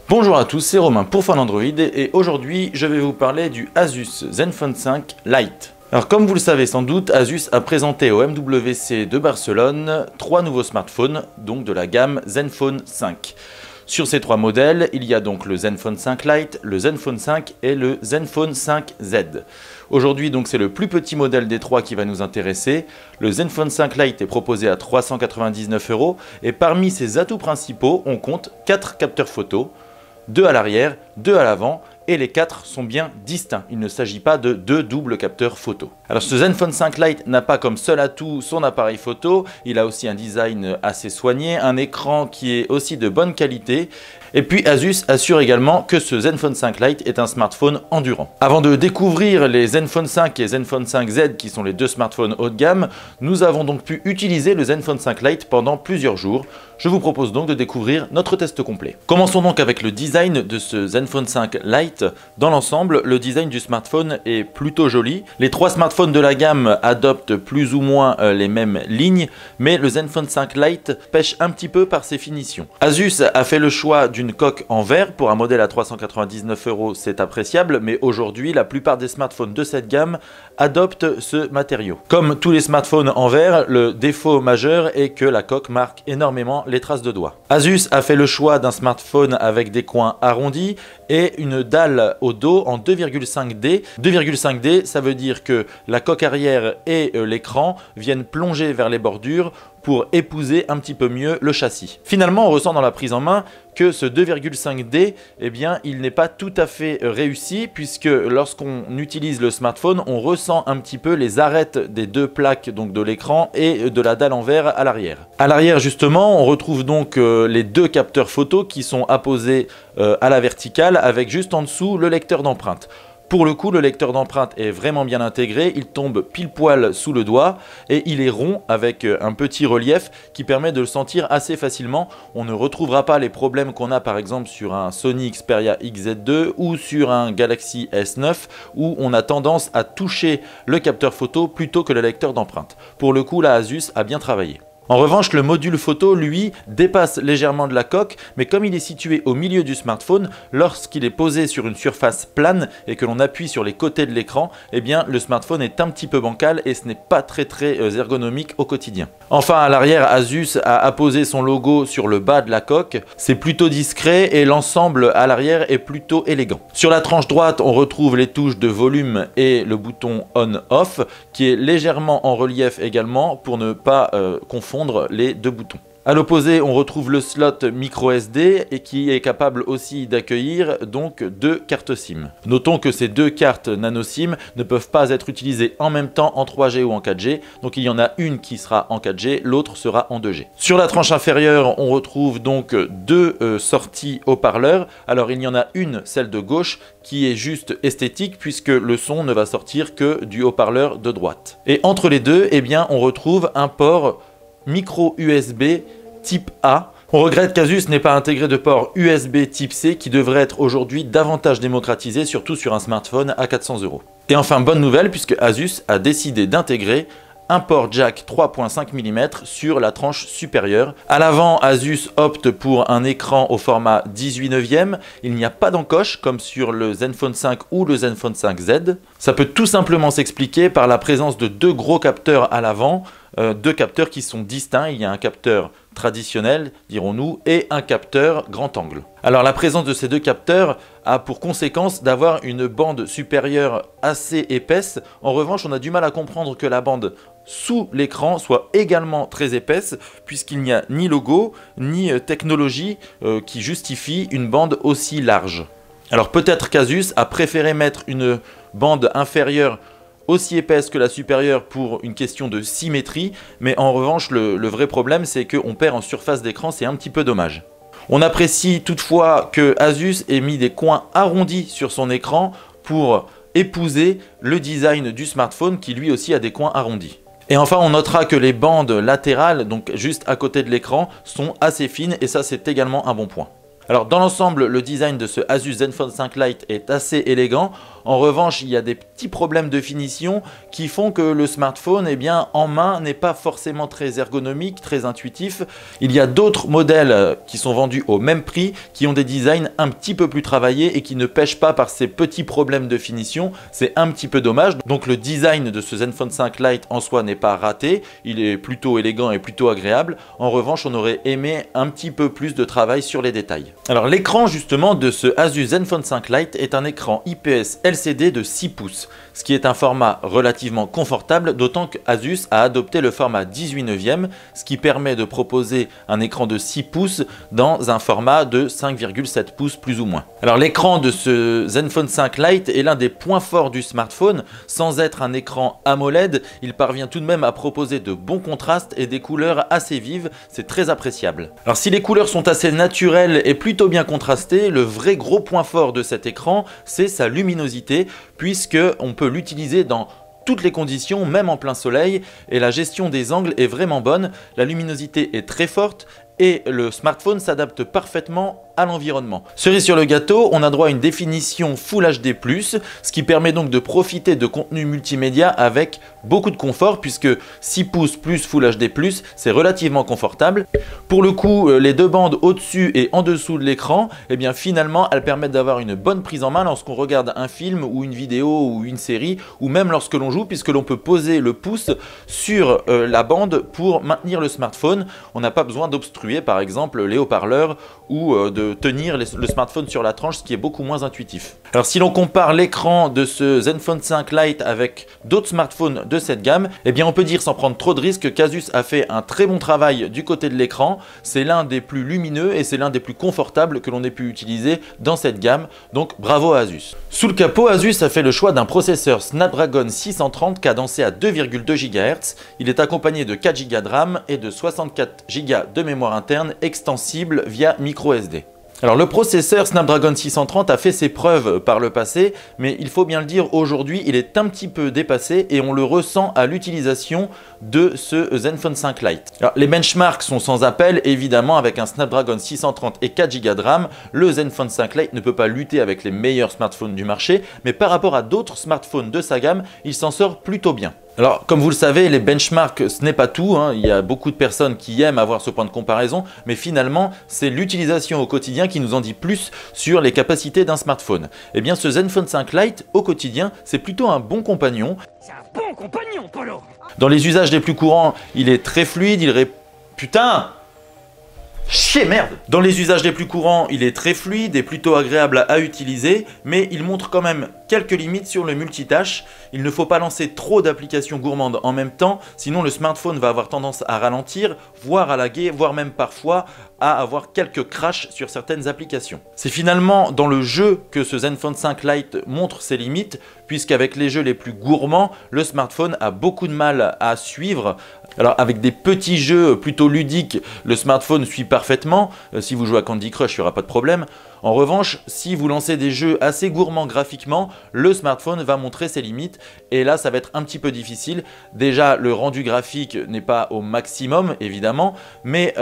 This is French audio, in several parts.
Bonjour à tous, c'est Romain pour Fan Android et aujourd'hui je vais vous parler du Asus Zenfone 5 Lite. Alors comme vous le savez sans doute, Asus a présenté au MWC de Barcelone 3 nouveaux smartphones, donc de la gamme Zenfone 5. Sur ces 3 modèles, il y a donc le Zenfone 5 Lite, le Zenfone 5 et le Zenfone 5Z. Aujourd'hui donc c'est le plus petit modèle des 3 qui va nous intéresser. Le Zenfone 5 Lite est proposé à 399 € et parmi ses atouts principaux, on compte 4 capteurs photo, 2 à l'arrière, 2 à l'avant, et les 4 sont bien distincts. Il ne s'agit pas de 2 doubles capteurs photo. Alors ce Zenfone 5 Lite n'a pas comme seul atout son appareil photo, il a aussi un design assez soigné, un écran qui est aussi de bonne qualité, et puis Asus assure également que ce Zenfone 5 Lite est un smartphone endurant. Avant de découvrir les Zenfone 5 et Zenfone 5Z qui sont les 2 smartphones haut de gamme, nous avons donc pu utiliser le Zenfone 5 Lite pendant plusieurs jours. Je vous propose donc de découvrir notre test complet. Commençons donc avec le design de ce Zenfone 5 Lite. Dans l'ensemble, le design du smartphone est plutôt joli. Les 3 smartphones de la gamme adoptent plus ou moins les mêmes lignes, mais le Zenfone 5 Lite pêche un petit peu par ses finitions. Asus a fait le choix d'une coque en verre. Pour un modèle à 399 €, c'est appréciable, mais aujourd'hui, la plupart des smartphones de cette gamme adoptent ce matériau. Comme tous les smartphones en verre, le défaut majeur est que la coque marque énormément les traces de doigts. Asus a fait le choix d'un smartphone avec des coins arrondis et une dalle au dos en 2,5D. 2,5D, ça veut dire que la coque arrière et l'écran viennent plonger vers les bordures pour épouser un petit peu mieux le châssis. Finalement, on ressent dans la prise en main que ce 2,5D, eh bien, il n'est pas tout à fait réussi puisque lorsqu'on utilise le smartphone, on ressent un petit peu les arêtes des 2 plaques donc de l'écran et de la dalle en verre à l'arrière. À l'arrière justement, on retrouve donc les 2 capteurs photo qui sont apposés à la verticale avec juste en dessous le lecteur d'empreinte. Pour le coup, le lecteur d'empreinte est vraiment bien intégré, il tombe pile poil sous le doigt et il est rond avec un petit relief qui permet de le sentir assez facilement. On ne retrouvera pas les problèmes qu'on a par exemple sur un Sony Xperia XZ2 ou sur un Galaxy S9 où on a tendance à toucher le capteur photo plutôt que le lecteur d'empreinte. Pour le coup, là, Asus a bien travaillé. En revanche, le module photo, lui, dépasse légèrement de la coque, mais comme il est situé au milieu du smartphone, lorsqu'il est posé sur une surface plane et que l'on appuie sur les côtés de l'écran, eh bien, le smartphone est un petit peu bancal et ce n'est pas très ergonomique au quotidien. Enfin, à l'arrière, Asus a apposé son logo sur le bas de la coque. C'est plutôt discret et l'ensemble à l'arrière est plutôt élégant. Sur la tranche droite, on retrouve les touches de volume et le bouton on-off qui est légèrement en relief également pour ne pas confondre les 2 boutons. A l'opposé, on retrouve le slot micro SD et qui est capable aussi d'accueillir donc 2 cartes SIM. Notons que ces 2 cartes nano SIM ne peuvent pas être utilisées en même temps en 3G ou en 4G, donc il y en a une qui sera en 4G, l'autre sera en 2G. Sur la tranche inférieure, on retrouve donc 2 sorties haut-parleurs. Alors il y en a une, celle de gauche, qui est juste esthétique puisque le son ne va sortir que du haut-parleur de droite. Et entre les deux, eh bien, on retrouve un port micro USB type A. On regrette qu'Asus n'ait pas intégré de port USB type C qui devrait être aujourd'hui davantage démocratisé, surtout sur un smartphone à 400 €. Et enfin, bonne nouvelle puisque Asus a décidé d'intégrer un port jack 3.5 mm sur la tranche supérieure. À l'avant, Asus opte pour un écran au format 18/9. Il n'y a pas d'encoche comme sur le Zenfone 5 ou le Zenfone 5Z. Ça peut tout simplement s'expliquer par la présence de 2 gros capteurs à l'avant, 2 capteurs qui sont distincts. Il y a un capteur traditionnel, dirons-nous, et un capteur grand angle. Alors la présence de ces 2 capteurs a pour conséquence d'avoir une bande supérieure assez épaisse. En revanche, on a du mal à comprendre que la bande sous l'écran soit également très épaisse puisqu'il n'y a ni logo ni technologie qui justifie une bande aussi large. Alors peut-être qu'Asus a préféré mettre une bande inférieure aussi épaisse que la supérieure pour une question de symétrie, mais en revanche le vrai problème c'est qu'on perd en surface d'écran, c'est un petit peu dommage. On apprécie toutefois que Asus ait mis des coins arrondis sur son écran pour épouser le design du smartphone qui lui aussi a des coins arrondis. Et enfin, on notera que les bandes latérales, donc juste à côté de l'écran, sont assez fines et ça c'est également un bon point. Alors dans l'ensemble, le design de ce Asus Zenfone 5 Lite est assez élégant. En revanche, il y a des petits problèmes de finition qui font que le smartphone, eh bien, en main, n'est pas forcément très ergonomique, très intuitif. Il y a d'autres modèles qui sont vendus au même prix, qui ont des designs un petit peu plus travaillés et qui ne pêchent pas par ces petits problèmes de finition. C'est un petit peu dommage. Donc le design de ce Zenfone 5 Lite en soi n'est pas raté. Il est plutôt élégant et plutôt agréable. En revanche, on aurait aimé un petit peu plus de travail sur les détails. Alors l'écran justement de ce Asus Zenfone 5 Lite est un écran IPS LCD de 6 pouces, ce qui est un format relativement confortable, d'autant que Asus a adopté le format 18/9, ce qui permet de proposer un écran de 6 pouces dans un format de 5,7 pouces plus ou moins. Alors l'écran de ce Zenfone 5 Lite est l'un des points forts du smartphone. Sans être un écran AMOLED, il parvient tout de même à proposer de bons contrastes et des couleurs assez vives, c'est très appréciable. Alors si les couleurs sont assez naturelles et plutôt bien contrastées, le vrai gros point fort de cet écran, c'est sa luminosité, puisque on peut l'utiliser dans toutes les conditions, même en plein soleil, et la gestion des angles est vraiment bonne. La luminosité est très forte et le smartphone s'adapte parfaitement à l'environnement. Cerise sur le gâteau, on a droit à une définition Full HD+, ce qui permet donc de profiter de contenu multimédia avec beaucoup de confort, puisque 6 pouces plus Full HD+, c'est relativement confortable. Pour le coup, les deux bandes au-dessus et en dessous de l'écran, eh bien finalement, elles permettent d'avoir une bonne prise en main lorsqu'on regarde un film ou une vidéo ou une série, ou même lorsque l'on joue, puisque l'on peut poser le pouce sur la bande pour maintenir le smartphone. On n'a pas besoin d'obstruer par exemple les haut-parleurs ou de tenir le smartphone sur la tranche, ce qui est beaucoup moins intuitif. Alors si l'on compare l'écran de ce Zenfone 5 Lite avec d'autres smartphones de cette gamme, eh bien on peut dire sans prendre trop de risques qu'Asus a fait un très bon travail du côté de l'écran. C'est l'un des plus lumineux et c'est l'un des plus confortables que l'on ait pu utiliser dans cette gamme, donc bravo à Asus. Sous le capot, Asus a fait le choix d'un processeur Snapdragon 630 cadencé à 2,2 GHz. Il est accompagné de 4 Go de RAM et de 64 Go de mémoire interne extensible via microSD. Alors le processeur Snapdragon 630 a fait ses preuves par le passé, mais il faut bien le dire, aujourd'hui il est un petit peu dépassé et on le ressent à l'utilisation de ce Zenfone 5 Lite. Alors, les benchmarks sont sans appel, évidemment avec un Snapdragon 630 et 4 Go de RAM, le Zenfone 5 Lite ne peut pas lutter avec les meilleurs smartphones du marché, mais par rapport à d'autres smartphones de sa gamme, il s'en sort plutôt bien. Alors, comme vous le savez, les benchmarks, ce n'est pas tout, hein. Il y a beaucoup de personnes qui aiment avoir ce point de comparaison, mais finalement, c'est l'utilisation au quotidien qui nous en dit plus sur les capacités d'un smartphone. Eh bien, ce Zenfone 5 Lite, au quotidien, c'est plutôt un bon compagnon. C'est un bon compagnon, Polo. Dans les usages les plus courants, il est très fluide, Putain! Chier, merde! Dans les usages les plus courants, il est très fluide et plutôt agréable à utiliser, mais il montre quand même quelques limites sur le multitâche. Il ne faut pas lancer trop d'applications gourmandes en même temps, sinon le smartphone va avoir tendance à ralentir, voire à laguer, voire même parfois à avoir quelques crashs sur certaines applications. C'est finalement dans le jeu que ce Zenfone 5 Lite montre ses limites, puisqu'avec les jeux les plus gourmands, le smartphone a beaucoup de mal à suivre. Alors avec des petits jeux plutôt ludiques, le smartphone suit parfaitement. Si vous jouez à Candy Crush, il n'y aura pas de problème. En revanche, si vous lancez des jeux assez gourmands graphiquement, le smartphone va montrer ses limites et là ça va être un petit peu difficile. Déjà le rendu graphique n'est pas au maximum évidemment, mais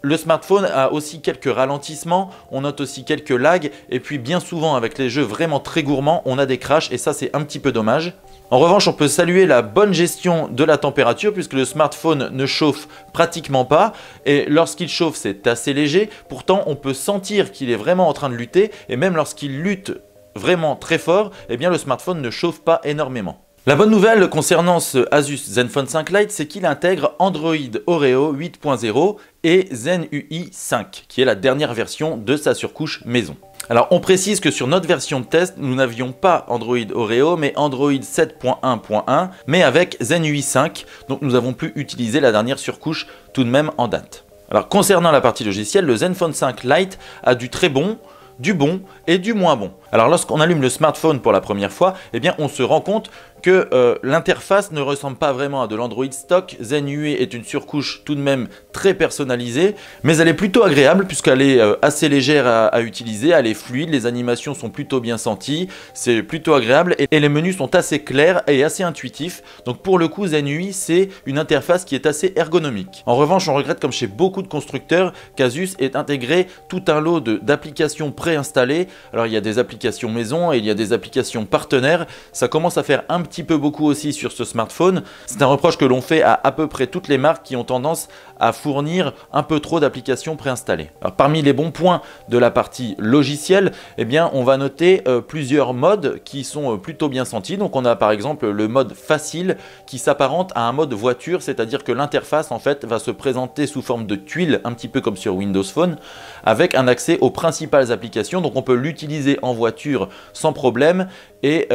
le smartphone a aussi quelques ralentissements, on note aussi quelques lags et puis bien souvent avec les jeux vraiment très gourmands, on a des crashs et ça c'est un petit peu dommage. En revanche, on peut saluer la bonne gestion de la température puisque le smartphone ne chauffe pratiquement pas et lorsqu'il chauffe, c'est assez léger. Pourtant, on peut sentir qu'il est vraiment en train de lutter et même lorsqu'il lutte vraiment très fort, eh bien le smartphone ne chauffe pas énormément. La bonne nouvelle concernant ce Asus Zenfone 5 Lite, c'est qu'il intègre Android Oreo 8.0 et Zen UI 5, qui est la dernière version de sa surcouche maison. Alors on précise que sur notre version de test, nous n'avions pas Android Oreo, mais Android 7.1.1, mais avec Zen UI 5, donc nous avons pu utiliser la dernière surcouche tout de même en date. Alors concernant la partie logicielle, le Zenfone 5 Lite a du très bon, du bon et du moins bon. Alors lorsqu'on allume le smartphone pour la première fois, eh bien on se rend compte que l'interface ne ressemble pas vraiment à de l'Android stock. Zen UI est une surcouche tout de même très personnalisée, mais elle est plutôt agréable puisqu'elle est assez légère à utiliser, elle est fluide, les animations sont plutôt bien senties, c'est plutôt agréable et les menus sont assez clairs et assez intuitifs. Donc pour le coup, Zen UI, c'est une interface qui est assez ergonomique. En revanche, on regrette, comme chez beaucoup de constructeurs, qu'Asus ait intégré tout un lot d'applications préinstallées. Alors il y a des applications maison et il y a des applications partenaires. Ça commence à faire un petit peu beaucoup aussi sur ce smartphone. C'est un reproche que l'on fait à peu près toutes les marques qui ont tendance à fournir un peu trop d'applications préinstallées. Alors, parmi les bons points de la partie logicielle, eh bien, on va noter plusieurs modes qui sont plutôt bien sentis. Donc on a par exemple le mode facile qui s'apparente à un mode voiture, c'est-à-dire que l'interface en fait va se présenter sous forme de tuile, un petit peu comme sur Windows Phone, avec un accès aux principales applications. Donc on peut l'utiliser en voiture sans problème et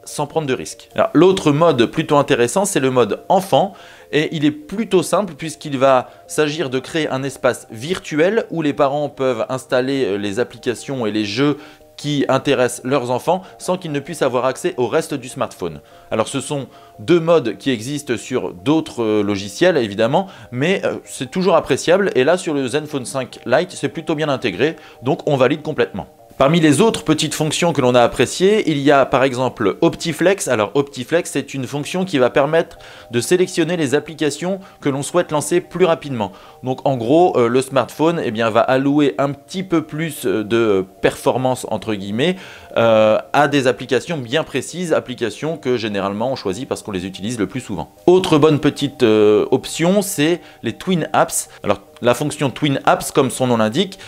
sans prendre de risques. L'autre mode plutôt intéressant, c'est le mode enfant, et il est plutôt simple puisqu'il va s'agir de créer un espace virtuel où les parents peuvent installer les applications et les jeux qui intéressent leurs enfants sans qu'ils ne puissent avoir accès au reste du smartphone. Alors ce sont deux modes qui existent sur d'autres logiciels évidemment, mais c'est toujours appréciable, et là sur le Zenfone 5 Lite c'est plutôt bien intégré, donc on valide complètement. Parmi les autres petites fonctions que l'on a appréciées, il y a par exemple OptiFlex. Alors OptiFlex, c'est une fonction qui va permettre de sélectionner les applications que l'on souhaite lancer plus rapidement. Donc en gros, le smartphone va allouer un petit peu plus de performance entre guillemets à des applications bien précises, applications que généralement on choisit parce qu'on les utilise le plus souvent. Autre bonne petite option, c'est les Twin Apps. Alors la fonction Twin Apps, comme son nom l'indique,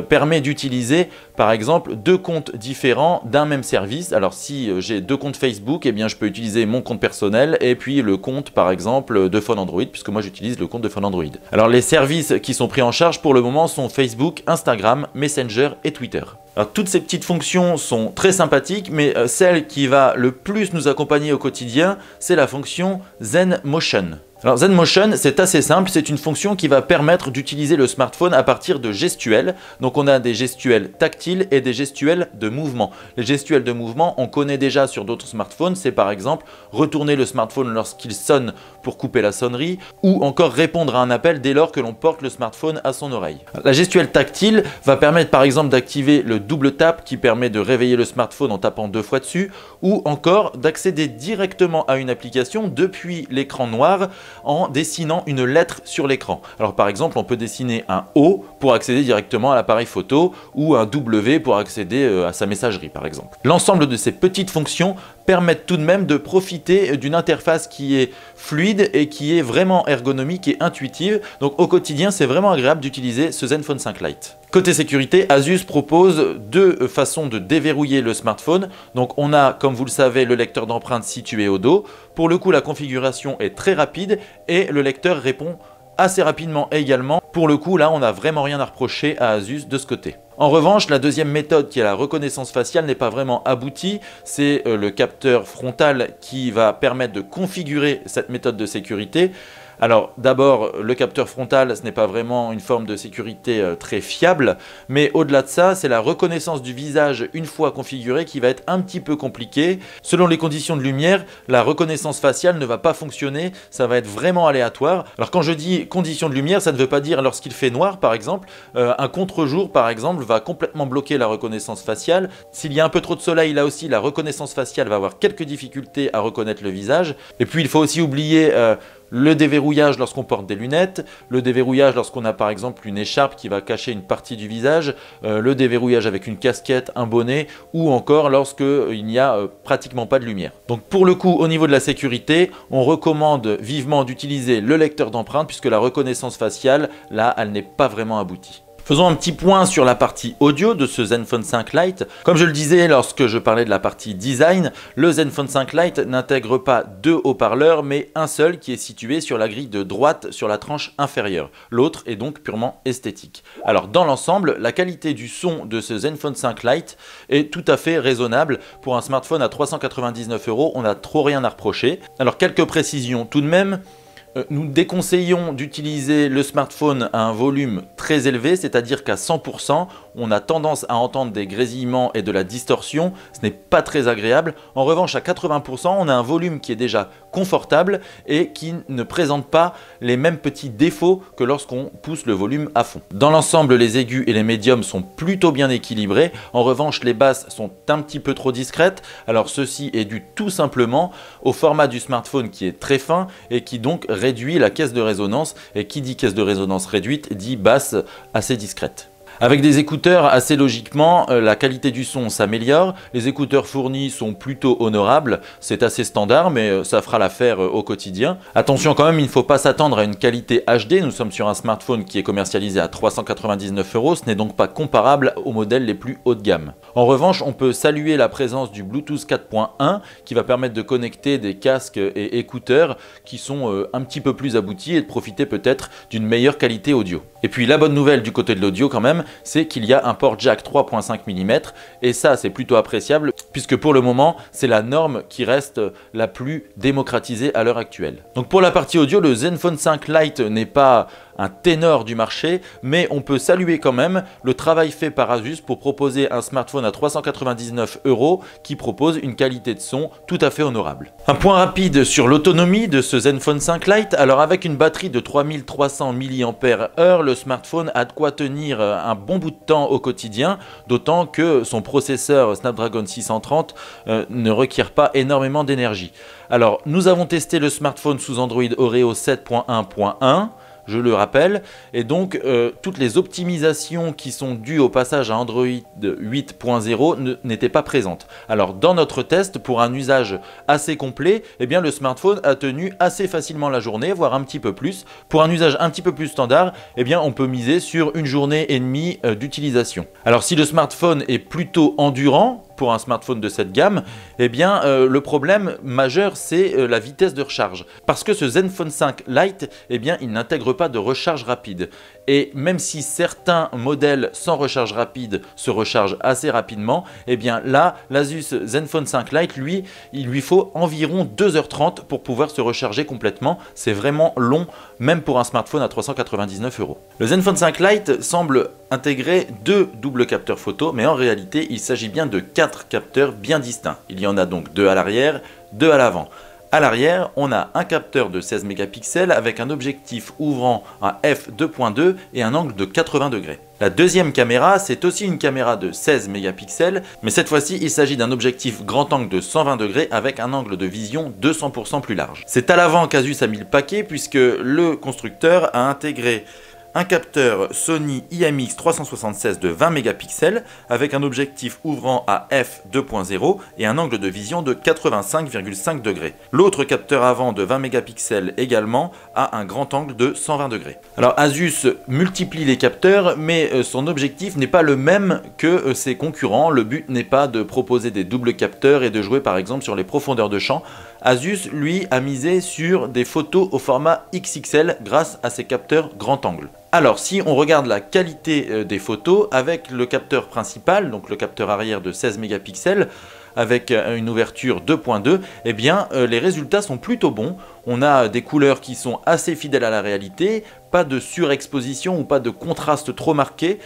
permet d'utiliser par exemple deux comptes différents d'un même service. Alors si j'ai deux comptes Facebook, je peux utiliser mon compte personnel et puis le compte par exemple de Phone Android, puisque moi j'utilise le compte de Phone Android. Alors les services qui sont pris en charge pour le moment sont Facebook, Instagram, Messenger et Twitter. Alors, toutes ces petites fonctions sont très sympathiques, mais celle qui va le plus nous accompagner au quotidien, c'est la fonction Zen Motion. Alors Zen Motion, c'est assez simple, c'est une fonction qui va permettre d'utiliser le smartphone à partir de gestuels. Donc on a des gestuels tactiles et des gestuels de mouvement. Les gestuels de mouvement, on connaît déjà sur d'autres smartphones, c'est par exemple retourner le smartphone lorsqu'il sonne pour couper la sonnerie, ou encore répondre à un appel dès lors que l'on porte le smartphone à son oreille. La gestuelle tactile va permettre par exemple d'activer le double tap qui permet de réveiller le smartphone en tapant 2 fois dessus, ou encore d'accéder directement à une application depuis l'écran noir en dessinant une lettre sur l'écran. Alors par exemple, on peut dessiner un O pour accéder directement à l'appareil photo, ou un W pour accéder à sa messagerie par exemple. L'ensemble de ces petites fonctions permettent tout de même de profiter d'une interface qui est fluide et qui est vraiment ergonomique et intuitive. Donc au quotidien, c'est vraiment agréable d'utiliser ce Zenfone 5 Lite. Côté sécurité, Asus propose deux façons de déverrouiller le smartphone. Donc on a, comme vous le savez, le lecteur d'empreintes situé au dos. Pour le coup, la configuration est très rapide et le lecteur répond assez rapidement également. Pour le coup, là, on n'a vraiment rien à reprocher à Asus de ce côté. En revanche, la deuxième méthode qui est la reconnaissance faciale n'est pas vraiment aboutie. C'est le capteur frontal qui va permettre de configurer cette méthode de sécurité. Alors d'abord, le capteur frontal, ce n'est pas vraiment une forme de sécurité très fiable, mais au-delà de ça, c'est la reconnaissance du visage une fois configurée qui va être un petit peu compliquée. Selon les conditions de lumière, la reconnaissance faciale ne va pas fonctionner, ça va être vraiment aléatoire. Alors quand je dis conditions de lumière, ça ne veut pas dire lorsqu'il fait noir par exemple. Un contre-jour par exemple va complètement bloquer la reconnaissance faciale. S'il y a un peu trop de soleil, là aussi, la reconnaissance faciale va avoir quelques difficultés à reconnaître le visage. Et puis il faut aussi oublier le déverrouillage lorsqu'on porte des lunettes, le déverrouillage lorsqu'on a par exemple une écharpe qui va cacher une partie du visage, le déverrouillage avec une casquette, un bonnet, ou encore lorsqu'il n'y a pratiquement pas de lumière. Donc pour le coup, au niveau de la sécurité, on recommande vivement d'utiliser le lecteur d'empreintes puisque la reconnaissance faciale, là, elle n'est pas vraiment aboutie. Faisons un petit point sur la partie audio de ce Zenfone 5 Lite. Comme je le disais lorsque je parlais de la partie design, le Zenfone 5 Lite n'intègre pas deux haut-parleurs, mais un seul qui est situé sur la grille de droite sur la tranche inférieure. L'autre est donc purement esthétique. Alors dans l'ensemble, la qualité du son de ce Zenfone 5 Lite est tout à fait raisonnable. Pour un smartphone à 399 €, on n'a trop rien à reprocher. Alors quelques précisions tout de même. Nous déconseillons d'utiliser le smartphone à un volume très élevé, c'est-à-dire qu'à 100%, on a tendance à entendre des grésillements et de la distorsion, ce n'est pas très agréable. En revanche, à 80%, on a un volume qui est déjà confortable et qui ne présente pas les mêmes petits défauts que lorsqu'on pousse le volume à fond. Dans l'ensemble, les aigus et les médiums sont plutôt bien équilibrés. En revanche, les basses sont un petit peu trop discrètes. Alors ceci est dû tout simplement au format du smartphone qui est très fin et qui donc réduit la caisse de résonance. Et qui dit caisse de résonance réduite dit basse assez discrète. Avec des écouteurs, assez logiquement, la qualité du son s'améliore. Les écouteurs fournis sont plutôt honorables. C'est assez standard, mais ça fera l'affaire au quotidien. Attention quand même, il ne faut pas s'attendre à une qualité HD. Nous sommes sur un smartphone qui est commercialisé à 399 €. Ce n'est donc pas comparable aux modèles les plus haut de gamme. En revanche, on peut saluer la présence du Bluetooth 4.1 qui va permettre de connecter des casques et écouteurs qui sont un petit peu plus aboutis et de profiter peut-être d'une meilleure qualité audio. Et puis la bonne nouvelle du côté de l'audio quand même, c'est qu'il y a un port jack 3.5 mm et ça c'est plutôt appréciable puisque pour le moment c'est la norme qui reste la plus démocratisée à l'heure actuelle. Donc pour la partie audio, le Zenfone 5 Lite n'est pas un ténor du marché, mais on peut saluer quand même le travail fait par Asus pour proposer un smartphone à 399 € qui propose une qualité de son tout à fait honorable. Un point rapide sur l'autonomie de ce Zenfone 5 Lite. Alors avec une batterie de 3300 mAh, le smartphone a de quoi tenir un bon bout de temps au quotidien, d'autant que son processeur Snapdragon 630 ne requiert pas énormément d'énergie. Alors nous avons testé le smartphone sous Android Oreo 7.1.1. Je le rappelle, et donc toutes les optimisations qui sont dues au passage à Android 8.0 n'étaient pas présentes. Alors dans notre test, pour un usage assez complet, eh bien, le smartphone a tenu assez facilement la journée, voire un petit peu plus. Pour un usage un petit peu plus standard, eh bien, on peut miser sur une journée et demie d'utilisation. Alors si le smartphone est plutôt endurant, pour un smartphone de cette gamme, eh bien le problème majeur c'est la vitesse de recharge. Parce que ce Zenfone 5 Lite, eh bien il n'intègre pas de recharge rapide. Et même si certains modèles sans recharge rapide se rechargent assez rapidement, eh bien là, l'Asus Zenfone 5 Lite, lui, il lui faut environ 2h30 pour pouvoir se recharger complètement. C'est vraiment long, même pour un smartphone à 399 €. Le Zenfone 5 Lite semble intégrer 2 doubles capteurs photo, mais en réalité, il s'agit bien de 4 capteurs bien distincts. Il y en a donc 2 à l'arrière, 2 à l'avant. À l'arrière, on a un capteur de 16 mégapixels avec un objectif ouvrant à f2.2 et un angle de 80 degrés. La deuxième caméra, c'est aussi une caméra de 16 mégapixels, mais cette fois-ci, il s'agit d'un objectif grand angle de 120 degrés avec un angle de vision 200% plus large. C'est à l'avant qu'Asus a mis le paquet puisque le constructeur a intégré un capteur Sony IMX376 de 20 mégapixels avec un objectif ouvrant à f2.0 et un angle de vision de 85,5 degrés. L'autre capteur avant de 20 mégapixels également a un grand angle de 120 degrés. Alors Asus multiplie les capteurs, mais son objectif n'est pas le même que ses concurrents. Le but n'est pas de proposer des doubles capteurs et de jouer par exemple sur les profondeurs de champ. Asus, lui, a misé sur des photos au format XXL grâce à ses capteurs grand angle. Alors, si on regarde la qualité des photos avec le capteur principal, donc le capteur arrière de 16 mégapixels, avec une ouverture 2.2, eh bien les résultats sont plutôt bons. On a des couleurs qui sont assez fidèles à la réalité, pas de surexposition ou pas de contraste trop marqué.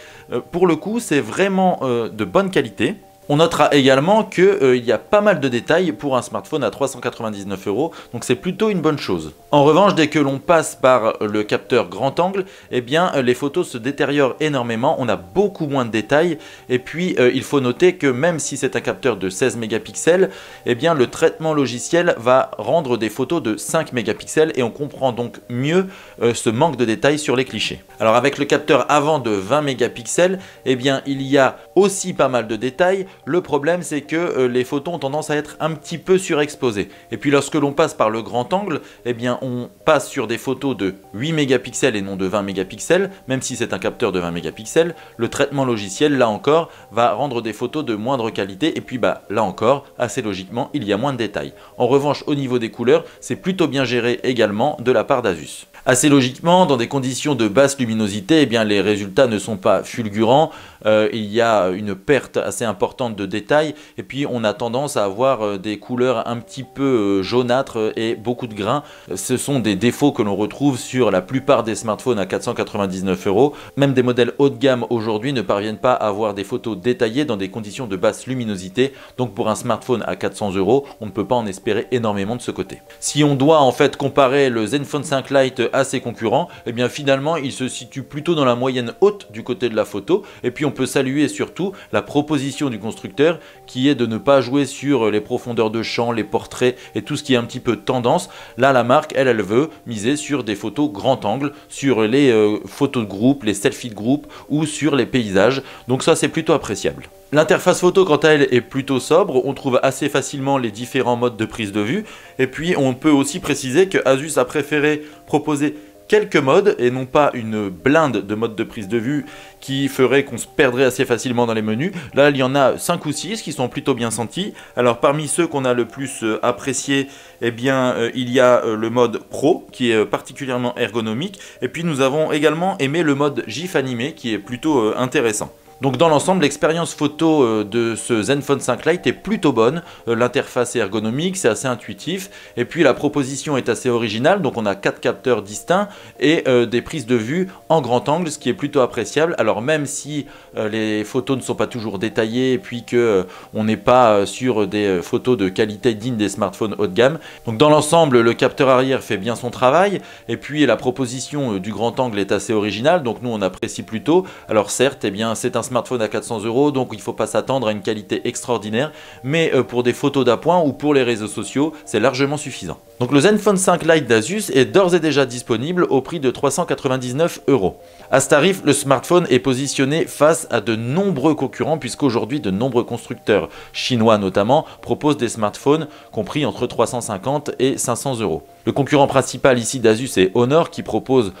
Pour le coup, c'est vraiment de bonne qualité. On notera également qu'il y a pas mal de détails pour un smartphone à 399 €, donc c'est plutôt une bonne chose. En revanche, dès que l'on passe par le capteur grand angle, eh bien les photos se détériorent énormément, on a beaucoup moins de détails, et puis il faut noter que même si c'est un capteur de 16 mégapixels, eh bien le traitement logiciel va rendre des photos de 5 mégapixels et on comprend donc mieux ce manque de détails sur les clichés. Alors avec le capteur avant de 20 mégapixels, eh bien il y a aussi pas mal de détails. Le problème c'est que les photos ont tendance à être un petit peu surexposées. Et puis lorsque l'on passe par le grand angle, eh bien on passe sur des photos de 8 mégapixels et non de 20 mégapixels, même si c'est un capteur de 20 mégapixels. Le traitement logiciel, là encore, va rendre des photos de moindre qualité. Et puis là encore, assez logiquement, il y a moins de détails. En revanche, au niveau des couleurs, c'est plutôt bien géré également de la part d'Asus. Assez logiquement, dans des conditions de basse luminosité, eh bien, les résultats ne sont pas fulgurants, il y a une perte assez importante de détails, et puis on a tendance à avoir des couleurs un petit peu jaunâtres et beaucoup de grains. Ce sont des défauts que l'on retrouve sur la plupart des smartphones à 499 €. Même des modèles haut de gamme aujourd'hui ne parviennent pas à avoir des photos détaillées dans des conditions de basse luminosité, donc pour un smartphone à 400 €, on ne peut pas en espérer énormément de ce côté. Si on doit en fait comparer le Zenfone 5 Lite à ses concurrents, eh bien finalement il se situe plutôt dans la moyenne haute du côté de la photo, et puis on peut saluer surtout la proposition du constructeur qui est de ne pas jouer sur les profondeurs de champ, les portraits et tout ce qui est un petit peu tendance. Là la marque elle veut miser sur des photos grand angle, sur les photos de groupe, les selfies de groupe ou sur les paysages, donc ça c'est plutôt appréciable. L'interface photo quant à elle est plutôt sobre, on trouve assez facilement les différents modes de prise de vue, et puis on peut aussi préciser que Asus a préféré proposer quelques modes et non pas une blinde de modes de prise de vue qui ferait qu'on se perdrait assez facilement dans les menus. Là il y en a 5 ou 6 qui sont plutôt bien sentis. Alors parmi ceux qu'on a le plus apprécié, eh bien il y a le mode Pro qui est particulièrement ergonomique, et puis nous avons également aimé le mode GIF animé qui est plutôt intéressant. Donc dans l'ensemble, l'expérience photo de ce Zenfone 5 Lite est plutôt bonne, l'interface est ergonomique, c'est assez intuitif, et puis la proposition est assez originale, donc on a 4 capteurs distincts et des prises de vue en grand angle, ce qui est plutôt appréciable. Alors même si les photos ne sont pas toujours détaillées et puis que on n'est pas sur des photos de qualité digne des smartphones haut de gamme, donc dans l'ensemble le capteur arrière fait bien son travail, et puis la proposition du grand angle est assez originale, donc nous on apprécie plutôt. Alors certes, eh bien c'est un smartphone à 400 €, donc il ne faut pas s'attendre à une qualité extraordinaire, mais pour des photos d'appoint ou pour les réseaux sociaux, c'est largement suffisant. Donc le Zenfone 5 Lite d'Asus est d'ores et déjà disponible au prix de 399 €. À ce tarif, le smartphone est positionné face à de nombreux concurrents, puisqu'aujourd'hui de nombreux constructeurs, chinois notamment, proposent des smartphones compris entre 350 et 500 €. Le concurrent principal ici d'Asus est Honor, qui propose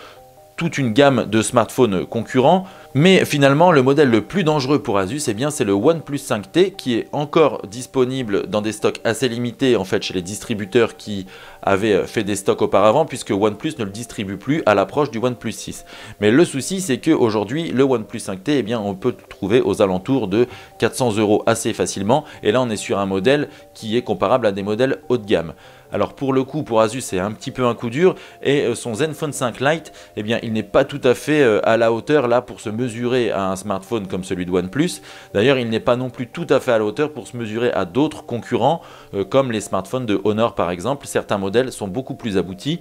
toute une gamme de smartphones concurrents, mais finalement le modèle le plus dangereux pour Asus, eh bien c'est le OnePlus 5T qui est encore disponible dans des stocks assez limités en fait chez les distributeurs qui avaient fait des stocks auparavant, puisque OnePlus ne le distribue plus à l'approche du OnePlus 6. Mais le souci c'est qu'aujourd'hui le OnePlus 5T, eh bien on peut le trouver aux alentours de 400 € assez facilement, et là on est sur un modèle qui est comparable à des modèles haut de gamme. Alors pour le coup, pour Asus, c'est un petit peu un coup dur, et son Zenfone 5 Lite, eh bien, il n'est pas tout à fait à la hauteur là pour se mesurer à un smartphone comme celui de OnePlus. D'ailleurs, il n'est pas non plus tout à fait à la hauteur pour se mesurer à d'autres concurrents, comme les smartphones de Honor par exemple. Certains modèles sont beaucoup plus aboutis.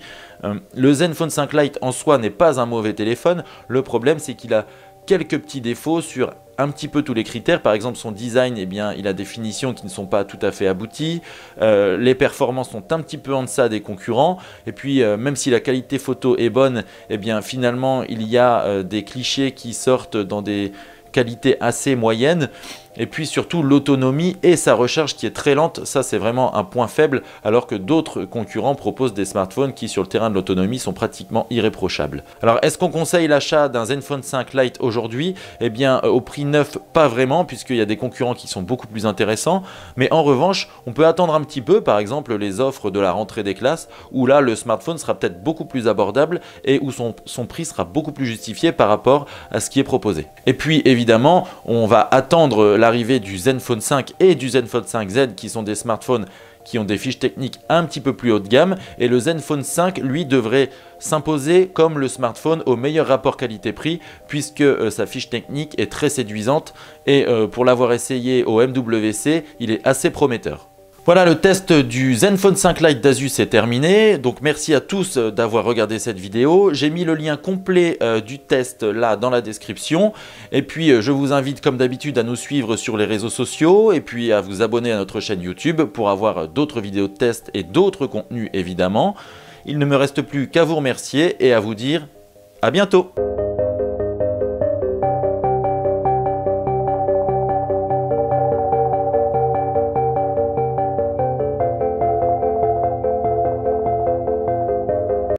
Le Zenfone 5 Lite en soi n'est pas un mauvais téléphone. Le problème, c'est qu'il a quelques petits défauts sur un petit peu tous les critères. Par exemple son design, eh bien, il a des finitions qui ne sont pas tout à fait abouties, les performances sont un petit peu en deçà des concurrents, et puis même si la qualité photo est bonne, eh bien finalement il y a des clichés qui sortent dans des qualités assez moyennes. Et puis surtout l'autonomie et sa recharge qui est très lente, ça c'est vraiment un point faible, alors que d'autres concurrents proposent des smartphones qui sur le terrain de l'autonomie sont pratiquement irréprochables. Alors est-ce qu'on conseille l'achat d'un Zenfone 5 Lite aujourd'hui? Eh bien au prix neuf, pas vraiment, puisqu'il y a des concurrents qui sont beaucoup plus intéressants, mais en revanche on peut attendre un petit peu, par exemple les offres de la rentrée des classes, où là le smartphone sera peut-être beaucoup plus abordable et où son prix sera beaucoup plus justifié par rapport à ce qui est proposé. Et puis évidemment on va attendre l'arrivée du Zenfone 5 et du Zenfone 5Z, qui sont des smartphones qui ont des fiches techniques un petit peu plus haut de gamme, et le Zenfone 5 lui devrait s'imposer comme le smartphone au meilleur rapport qualité-prix, puisque sa fiche technique est très séduisante, et pour l'avoir essayé au MWC, il est assez prometteur. Voilà, le test du Zenfone 5 Lite d'Asus est terminé, donc merci à tous d'avoir regardé cette vidéo. J'ai mis le lien complet du test là dans la description, et puis je vous invite comme d'habitude à nous suivre sur les réseaux sociaux, et puis à vous abonner à notre chaîne YouTube pour avoir d'autres vidéos de test et d'autres contenus évidemment. Il ne me reste plus qu'à vous remercier et à vous dire à bientôt.